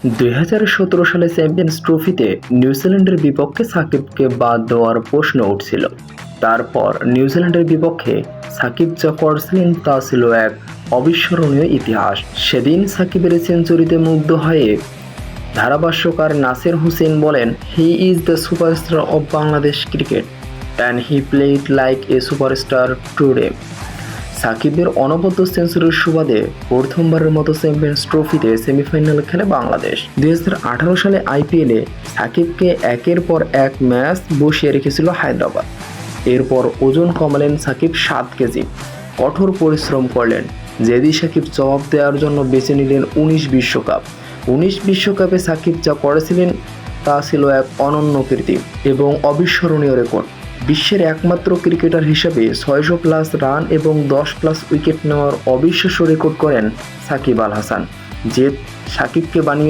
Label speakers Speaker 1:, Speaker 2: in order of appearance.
Speaker 1: 2017 সালে চ্যাম্পিয়ন্স ট্রফিতে নিউজিল্যান্ডের বিপক্ষে সাকিবকে বাদ দেওয়ার প্রশ্ন উঠছিল। তারপর নিউজিল্যান্ডের বিপক্ষে সাকিব যা করেছিলেন তা ছিল এক অবিস্মরণীয় ইতিহাস। সেদিন সাকিবের সেঞ্চুরিতে মুগ্ধ হয়ে ধারাভাষ্যকার নাসির হোসেন বলেন, he is the superstar of Bangladesh cricket and he played like a superstar today. সাকিবের অনবদ্য সেঞ্চুরির সুবাদে প্রথমবারের মতো চ্যাম্পিয়ন্স ট্রফিতে সেমিফাইনাল খেলে বাংলাদেশ। 2018 সালে আইপিএলে সাকিবকে একের পর এক ম্যাচ বসিয়ে রেখেছিল হায়দ্রাবাদ। এরপর ওজন কমালেন সাকিব 7 কেজি, কঠোর পরিশ্রম করলেন। জেদি সাকিব জবাব দেওয়ার জন্য বেছে নিলেন 19 বিশ্বকাপ। 19 বিশ্বকাপে সাকিব যা করেছিলেন তা ছিল এক অনন্য কীর্তি এবং অবিস্মরণীয় রেকর্ড। বিশ্বের একমাত্র ক্রিকেটার হিসেবে 600+ রান এবং 10+ উইকেট নেওয়ার অবিশ্বাস্য রেকর্ড করেন সাকিব আল হাসান, যে সাকিবকে বানিয়ে